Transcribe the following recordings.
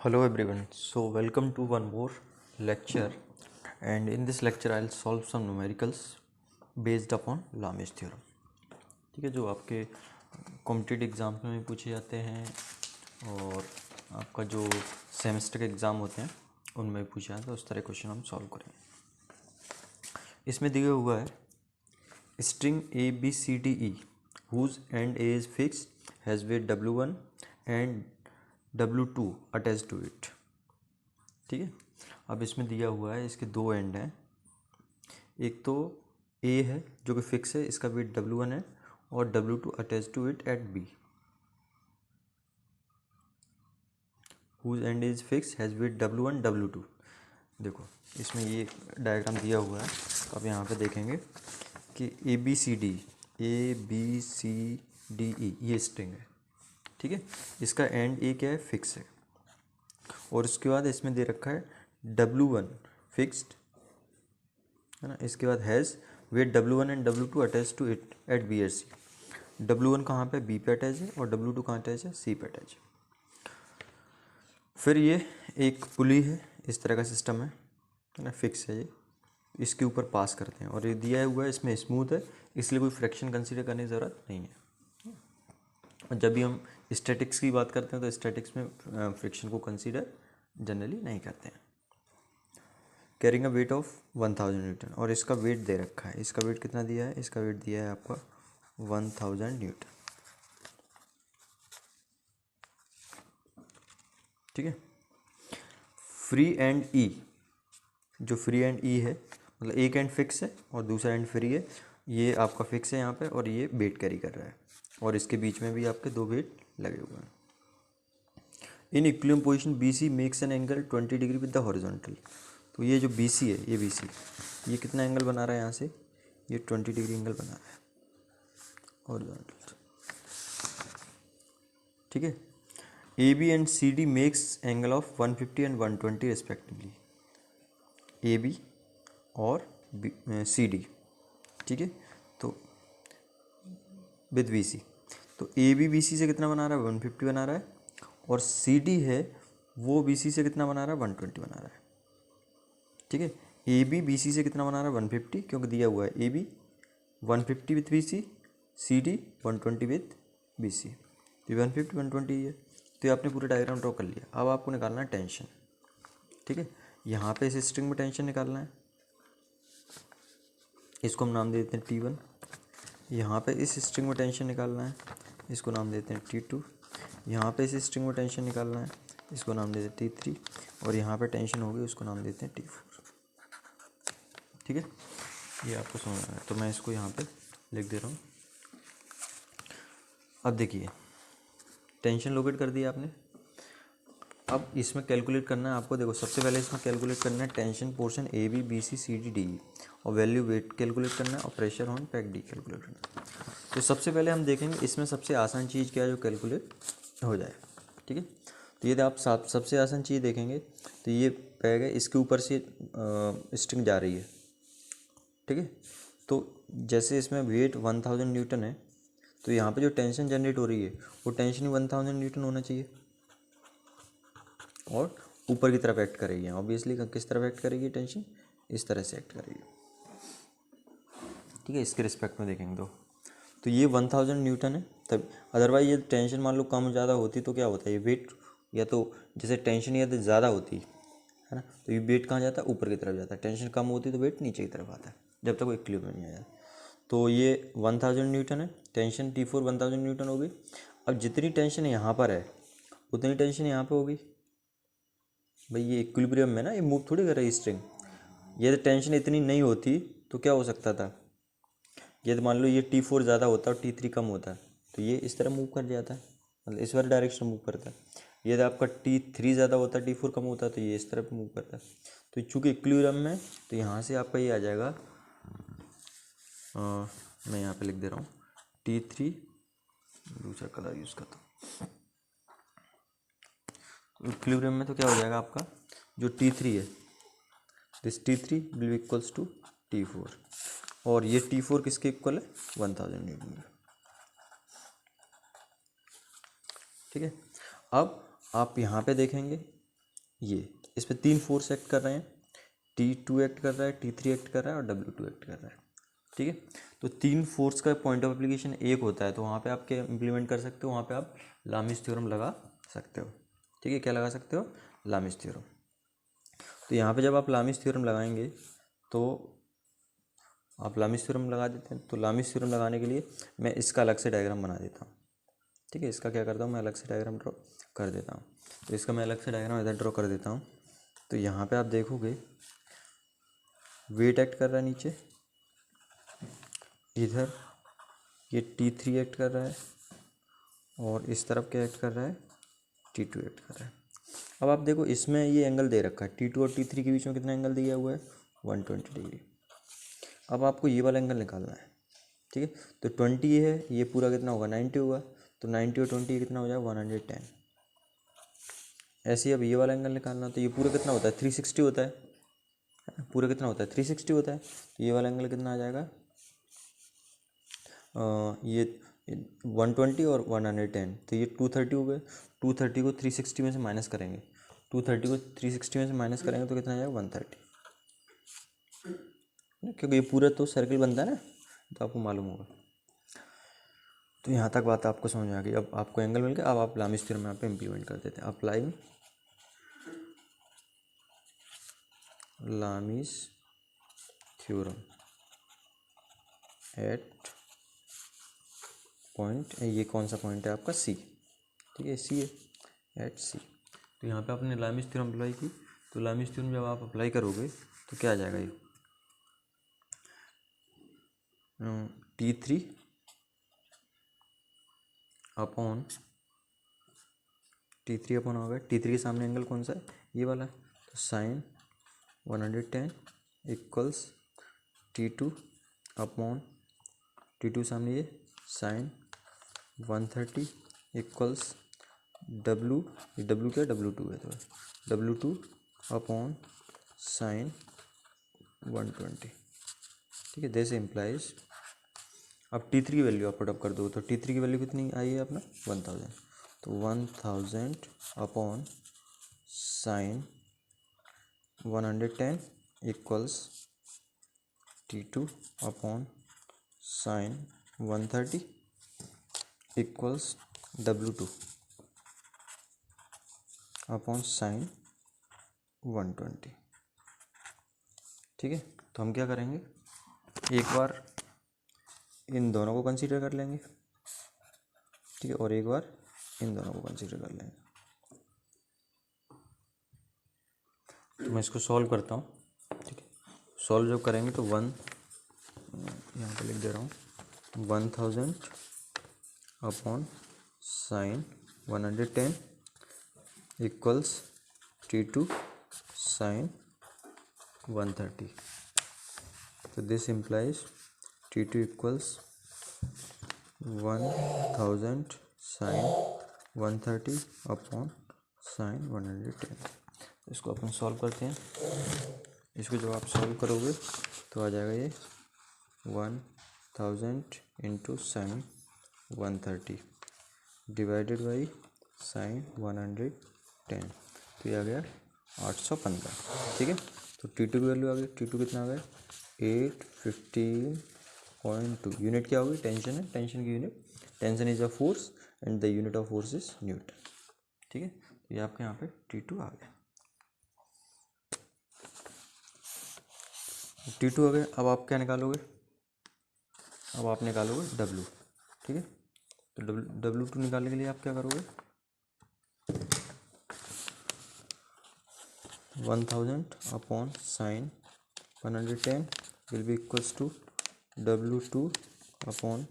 Hello everyone, so welcome to one more lecture, and in this lecture I'll solve some numericals based upon Lame's theorem. ठीक है, जो आपके competitive exam में पूछे जाते हैं और आपका जो सेमेस्टर के एग्ज़ाम होते हैं उनमें पूछे जाते हैं, उस तरह क्वेश्चन हम सॉल्व करेंगे। इसमें दिया हुआ है string A B C D E whose end A is fixed has weight W1 and W2 attach to it. ठीक है, अब इसमें दिया हुआ है इसके दो एंड हैं, एक तो A है जो कि फिक्स है, इसका वेट W1 है, और W2 attach to it at B whose end is fix has weight W1 W2। देखो इसमें ये डायग्राम दिया हुआ है, तो आप यहाँ पे देखेंगे कि A B C D E ये स्ट्रिंग है। ठीक है, इसका एंड ए क्या है, फिक्स है, और उसके बाद इसमें दे रखा है W1 फिक्स्ड है ना। इसके बाद has weight W1 and W2 attach to it at B और C। W1 कहाँ पे, B पे अटैच है, और W2 कहाँ अटैच है, C पे अटैच है। फिर ये एक पुली है, इस तरह का सिस्टम है ना, फिक्स है ये, इसके ऊपर पास करते हैं, और ये दिया हुआ है इसमें स्मूथ है, इसलिए कोई फ्रैक्शन कंसीडर करने की ज़रूरत नहीं है। और जब भी हम स्टैटिक्स की बात करते हैं तो स्टैटिक्स में फ्रिक्शन को कंसीडर जनरली नहीं करते हैं। Carrying a weight of 1000 Newton, और इसका वेट दे रखा है, इसका वेट कितना दिया है, इसका वेट दिया है आपका 1000 न्यूटन। ठीक है, फ्री एंड ई, जो फ्री एंड ई है मतलब एक एंड फिक्स है और दूसरा एंड फ्री है, ये आपका फिक्स है यहाँ पे, और ये वेट कैरी कर रहा है, और इसके बीच में भी आपके दो वेट लगे हुए हैं। In equilibrium position B C makes an angle 20 degree with the horizontal. तो ये जो बी सी है, ये बी सी ये कितना एंगल बना रहा है यहाँ से, ये 20 डिग्री एंगल बना रहा है हॉरिजॉन्टल। ठीक है, A B and C D makes angle of 150 and 120 respectively, A B और सी डी। ठीक है, तो विद बी सी, तो ए बी बी सी से कितना बना रहा है, 150 बना रहा है, और सी डी है वो बी सी से कितना बना रहा है, 120 बना रहा है। ठीक है, ए बी बी सी से कितना बना रहा है, 150, क्योंकि दिया हुआ है A B 150 with B C D 120 with B C, तो 150 120 है, तो ये आपने पूरा डायग्राम ड्रॉ कर लिया। अब आपको निकालना है टेंशन। ठीक है, यहाँ पे इस स्ट्रिंग में टेंशन निकालना है, इसको हम नाम दे देते हैं T1। यहाँ पे इस स्ट्रिंग में टेंशन निकालना है, इसको नाम देते हैं T2। यहाँ पे इस स्ट्रिंग में टेंशन निकालना है, इसको नाम देते हैं T3, और यहाँ पे टेंशन होगी उसको नाम देते हैं T4। ठीक है, ये आपको समझना है, तो मैं इसको यहाँ पे लिख दे रहा हूँ। अब देखिए टेंशन लोकेट कर दिया आपने, अब इसमें कैलकुलेट करना है आपको। देखो सबसे पहले इसमें कैलकुलेट करना है tension portion A B B C C D D E, और वैल्यू वेट कैलकुलेट करना है, और pressure on peg D calculate करना है। तो सबसे पहले हम देखेंगे इसमें सबसे आसान चीज़ क्या है जो कैलकुलेट हो जाए। ठीक है, तो ये आप सबसे आसान चीज़ देखेंगे, तो ये पैक है, इसके ऊपर से स्ट्रिंग जा रही है। ठीक है, तो जैसे इसमें वेट 1000 न्यूटन है, तो यहाँ पे जो टेंशन जनरेट हो रही है वो टेंशन 1000 न्यूटन होना चाहिए, और ऊपर की तरफ एक्ट करेगी। ऑब्वियसली किस तरफ एक्ट करेगी टेंशन, इस तरह से एक्ट करेगी। ठीक है, इसके रिस्पेक्ट में देखेंगे तो ये 1000 न्यूटन है तब, अदरवाइज ये टेंशन मान लो कम ज़्यादा होती तो क्या होता है, ये वेट या तो जैसे टेंशन या तो ज़्यादा होती है ना, तो ये वेट कहाँ जाता है, ऊपर की तरफ जाता है। टेंशन कम होती तो वेट नीचे की तरफ आता है, जब तक वो इक्विलिब्रियम नहीं आया। तो ये 1000 न्यूटन है, टेंशन T4 1000 न्यूटन होगी। अब जितनी टेंशन यहाँ पर है उतनी टेंशन यहाँ पर होगी। भाई ये इक्विलिब्रियम में ना, ये मूव थोड़ी कर रही है स्ट्रिंग। ये टेंशन इतनी नहीं होती तो क्या हो सकता था, ये तो मान लो ये T4 ज़्यादा होता है और T3 कम होता है, तो ये इस तरह मूव कर जाता है, मतलब इस वाले डायरेक्शन मूव करता है। ये तो आपका T3 ज़्यादा होता है, T4 कम होता है, तो ये इस तरफ मूव करता है। तो चूँकि इक्विलिब्रियम में, तो यहाँ से आपका ये आ जाएगा, मैं यहाँ पे लिख दे रहा हूँ T3, दूसरा कलर यूज़ करता हूँ। इक्विलिब्रियम में तो क्या हो जाएगा आपका, जो T3 है, this T3 will be equals to T4, और ये T4 किसके इक्वल है, 1000 न्यूटन। ठीक है, अब आप यहाँ पे देखेंगे ये इस पर 3 फोर्स एक्ट कर रहे हैं, T2 एक्ट कर रहा है, T3 एक्ट कर रहा है और W2 एक्ट कर रहा है। ठीक है, तो 3 फोर्स का पॉइंट ऑफ एप्लीकेशन एक होता है, तो वहाँ पे आप क्या इम्प्लीमेंट कर सकते हो, वहाँ पे आप लामिस थ्योरम लगा सकते हो। ठीक है, क्या लगा सकते हो, लामिस थ्योरम। तो यहाँ पे जब आप लामिस थ्योरम लगाएंगे तो आप लामिस थ्योरम लगा देते हैं। तो लामिस थ्योरम लगाने के लिए मैं इसका अलग से डायग्राम बना देता हूँ। ठीक है, इसका क्या करता हूँ, मैं अलग से डायग्राम ड्रॉ कर देता हूँ। तो इसका मैं अलग से डायग्राम इधर ड्रॉ कर देता हूँ। तो यहाँ पे आप देखोगे वेट एक्ट कर रहा है नीचे, इधर ये T3 एक्ट कर रहा है और इस तरफ क्या एक्ट कर रहा है, T2 एक्ट कर रहा है। अब आप देखो इसमें ये एंगल दे रखा है, T2 और T3 के बीच में कितना एंगल दिया हुआ है, 120 डिग्री। अब आपको ये वाला एंगल निकालना है। ठीक है, तो 20 ये है, ये पूरा कितना होगा, 90 होगा। तो 90 और 20 कितना हो जाएगा, 110। ऐसे ही अब ये वाला एंगल निकालना, तो ये पूरा कितना होता है, 360 होता है। पूरा कितना होता है, 360 होता है। तो ये वाला एंगल कितना आ जाएगा, ये 120 और 110, तो ये 230 हो गए। 230 को 360 में से माइनस करेंगे, 230 को 360 में से माइनस करेंगे तो कितना आ जाएगा, 130। क्योंकि ये पूरा तो सर्कल बनता है ना, तो आपको मालूम होगा। तो यहाँ तक बात आपको समझ में आ गई। अब आपको एंगल मिल गया, अब आप लामिस थ्योरम यहाँ पे इम्प्लीमेंट कर देते हैं। Applying Lami's theorem at point, ये कौन सा पॉइंट है आपका, सी। ठीक है, सी है, एट सी। तो यहाँ पे आपने लामिस थ्योरम अप्लाई की। तो लामिस थ्योरम जब आप अप्लाई करोगे तो क्या आ जाएगा, ये T3 अपॉन T3 अपॉन होगा, T3 के सामने एंगल कौन सा है, ये वाला। तो sign 110 equals T2 upon T2 सामने ये साइन 130 इक्वल्स W, ये W क्या, W2 है, तो W2 अपॉन साइन 120। ठीक है, दिस इम्प्लाइज, अब T3 की वैल्यू आप पुटअप कर दो, तो T3 की वैल्यू कितनी आई है अपना, 1000। तो 1000 upon sine 110 equals T2 upon sign 130 equals W2 upon sine 120। ठीक है, तो हम क्या करेंगे, एक बार इन दोनों को कंसीडर कर लेंगे। ठीक है, और एक बार इन दोनों को कंसीडर कर लेंगे। तो मैं इसको सॉल्व करता हूँ। ठीक है, सॉल्व जब करेंगे तो यहाँ पे लिख दे रहा हूँ, 1000 upon sine 110 equals T2 sine 130। तो this implies T2 equals 1000 sine 130 upon sine 110। इसको अपन सॉल्व करते हैं। इसको जब आप सॉल्व करोगे तो आ जाएगा ये 1000 into sign 130 divided by sine 110, तो ये आ गया 815। ठीक है, तो T2 की वैल्यू आ गई, T2 कितना आ गया, 815.2। यूनिट क्या होगी, टेंशन है, टेंशन की unit, tension is a force and the unit of force is Newton. ठीक है, तो ये आपके यहाँ पे T2 आ गया। T2 आ गया। अब आप क्या निकालोगे, अब आप निकालोगे W। ठीक है, तो W2 निकालने के लिए आप क्या करोगे, 1000 upon sine 110 will be equals to W2 upon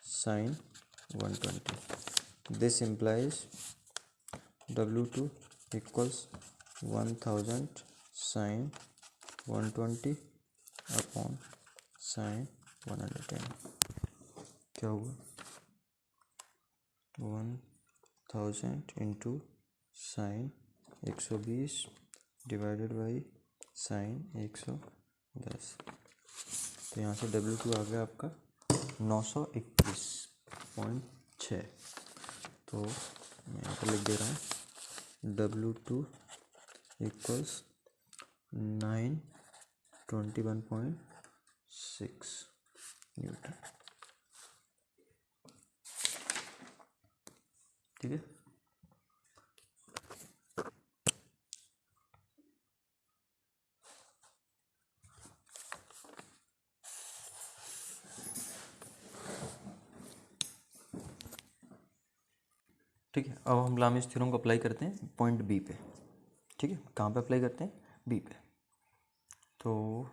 sine 120। This implies W2 equals 1000 sine 120 upon sine 110। क्या होगा, 1000 into sine 120 divided by sine 110। तो यहाँ से W2 आ गया आपका 921.6। तो मैं यहाँ पर लिख दे रहा हूँ W2 इक्वल्स 921.6 न्यूटन। ठीक है, ठीक है। अब हम लामिस थ्योरम को अप्लाई करते हैं पॉइंट बी पे। ठीक है, कहाँ पे अप्लाई करते हैं? बी पे। तो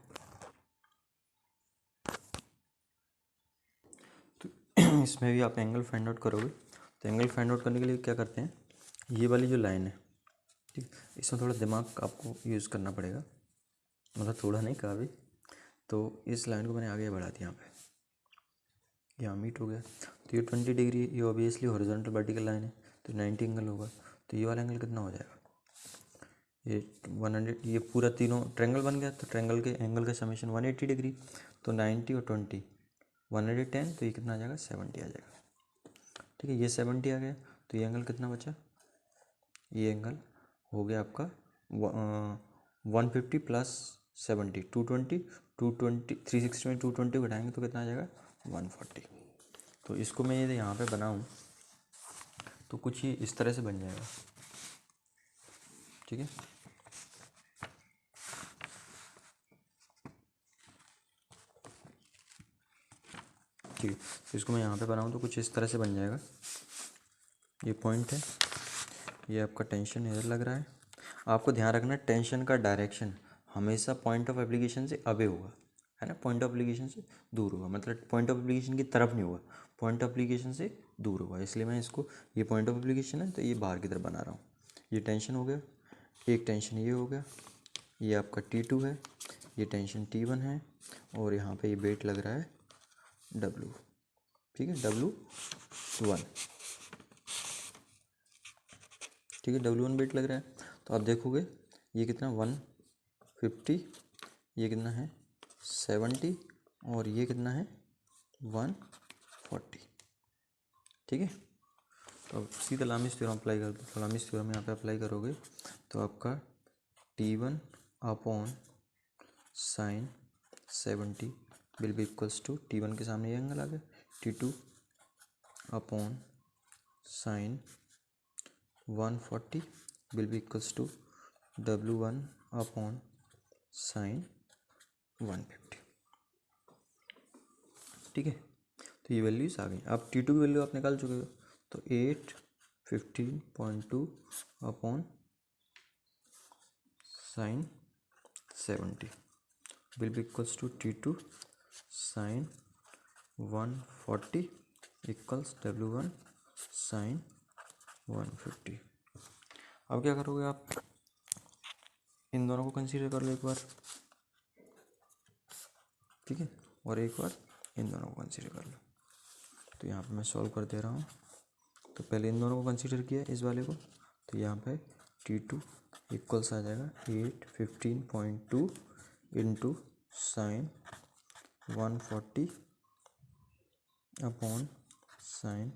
इसमें भी आप एंगल फाइंड आउट करोगे। तो एंगल फाइंड आउट करने के लिए क्या करते हैं, ये वाली जो लाइन है, ठीक, इसमें थोड़ा दिमाग आपको यूज़ करना पड़ेगा, मतलब थोड़ा नहीं, काफ़ी। तो इस लाइन को मैंने आगे बढ़ा दिया, यहाँ मीट हो गया। तो ये 20 डिग्री, ये ऑब्वियसली हॉरिजॉन्टल वर्टिकल लाइन है, तो 90 एंगल होगा। तो ये वाला एंगल कितना हो जाएगा? ये 100, ये पूरा तीनों ट्रायंगल बन गया। तो ट्रायंगल के एंगल का समेशन 180 डिग्री। तो 90 और 20 110, तो ये कितना आ जाएगा? 70 आ जाएगा। ठीक है, ये 70 आ गया। तो ये एंगल कितना बचा? ये एंगल हो गया आपका 150 प्लस 70, 220, 360 में 220 घटाएंगे तो कितना आ जाएगा? 140। तो इसको मैं यदि यहाँ पे बनाऊँ तो कुछ ये इस तरह से बन जाएगा। ठीक है, ठीक है। तो इसको मैं यहाँ पे बनाऊँ तो कुछ इस तरह से बन जाएगा। ये पॉइंट है, ये आपका टेंशन इधर लग रहा है। आपको ध्यान रखना, टेंशन का डायरेक्शन हमेशा पॉइंट ऑफ एप्लीकेशन से अवे होगा, है ना, पॉइंट ऑफ एप्लीकेशन से दूर होगा, मतलब पॉइंट ऑफ एप्लीकेशन की तरफ नहीं होगा, पॉइंट ऑफ एप्लीकेशन से दूर होगा। इसलिए मैं इसको, ये पॉइंट ऑफ एप्लीकेशन है तो ये बाहर की तरफ बना रहा हूँ। ये टेंशन हो गया, एक टेंशन ये हो गया, ये आपका T2 है, ये टेंशन T1 है, और यहाँ पे ये वेट लग रहा है W। ठीक है, W1। ठीक है, W1 वेट लग रहा है। तो आप देखोगे ये कितना 150, ये कितना है 70, और ये कितना है 140। ठीक है, तो अब सीधा लामिस थ्योरम अप्लाई कर दो। लामिस थ्योरम यहाँ पे अप्लाई करोगे तो आपका T1 upon sine 70 will be equals to, T1 के सामने ये एंगल आ गया, T2 upon sine 140 will be equals to W1 upon sine 150। ठीक है, तो ये वैल्यूज आ गई। अब T2 की वैल्यू आप निकाल चुके हो, तो 815.2 upon sine 70 will be equals to T2 sine 140 equals W1 sine 150। अब क्या करोगे आप, इन दोनों को कंसीडर कर लो एक बार। ठीक है, और एक बार इन दोनों को कंसीडर कर लो। तो यहाँ पे मैं सॉल्व कर दे रहा हूँ। तो पहले इन दोनों को कंसीडर किया, इस वाले को, तो यहाँ पे T2 इक्वल्स आ जाएगा 815.2 इंटू साइन 140 अपॉन साइन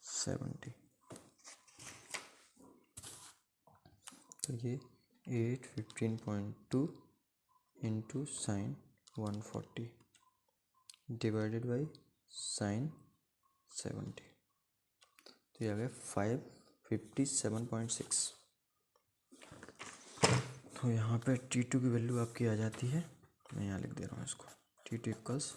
70। तो ये 815.2 into sign 140 divided by sign 70, तो ये आ गया 557.6। तो यहाँ पे T2 की वैल्यू आपकी आ जाती है, मैं यहाँ लिख दे रहा हूँ इसको, T2 इक्वल्स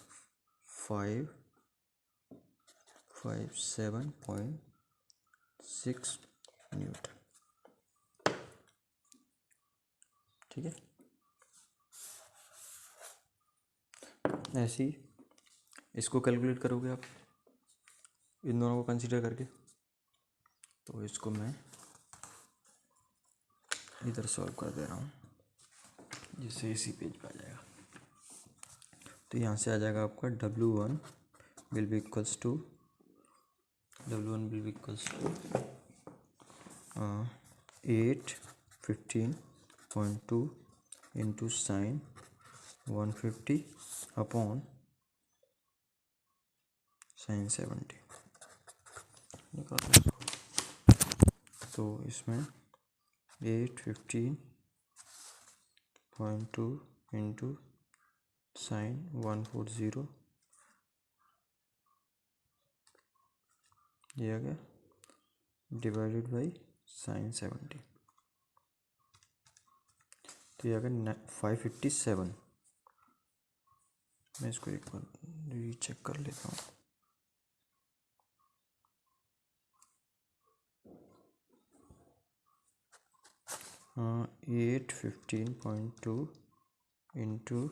557.6 न्यूटन। ठीक है, ऐसे ही इसको कैलकुलेट करोगे आप इन दोनों को कंसीडर करके। तो इसको मैं इधर सॉल्व कर दे रहा हूँ, जिससे इसी पेज पे आ जाएगा। तो यहाँ से आ जाएगा आपका W1 will be equals to 815.2 into sine 150 upon sine 70 निकालो। तो इसमें 815 0.2 इंटू साइन 140 ये आ गया डिवाइडेड बाई साइन 70, तो ये आ गया 557। मैं इसको एक बार रीचेक कर लेता हूँ। हाँ 815.2 इंटू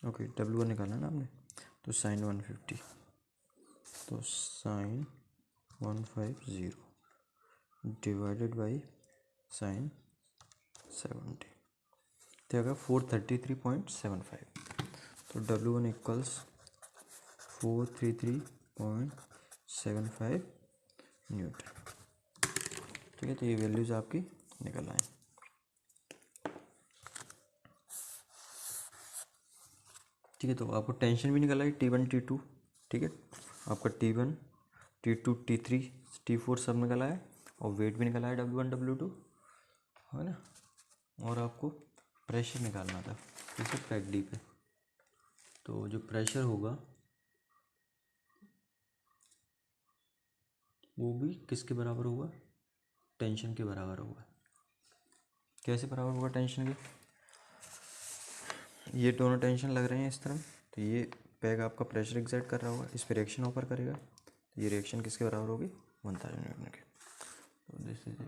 ओके W1 निकाला ना आपने, तो साइन 150, तो साइन 150 डिवाइडेड बाई साइन 70, तो आएगा 433.75। तो W1 इक्वल्स 433.75 न्यूटन। ठीक है, तो ये वैल्यूज आपकी निकल आए। ठीक है, तो आपको टेंशन भी निकल आई T1 T2। ठीक है, आपका T1 T2 T3 T4 सब निकल आया, और वेट भी निकल आया W1 W2, है ना। और आपको प्रेशर निकालना था जैसे फ्लैट डी पे, तो जो प्रेशर होगा वो भी किसके बराबर होगा, टेंशन के बराबर होगा। कैसे बराबर होगा टेंशन के, ये दोनों टेंशन लग रहे हैं इस तरफ, तो ये पैग आपका प्रेशर एग्जर्ट कर रहा होगा, इस पर रिएक्शन ऑफर करेगा, तो ये रिएक्शन किसके बराबर होगी, 1000 न्यूटन के। तो दिस इज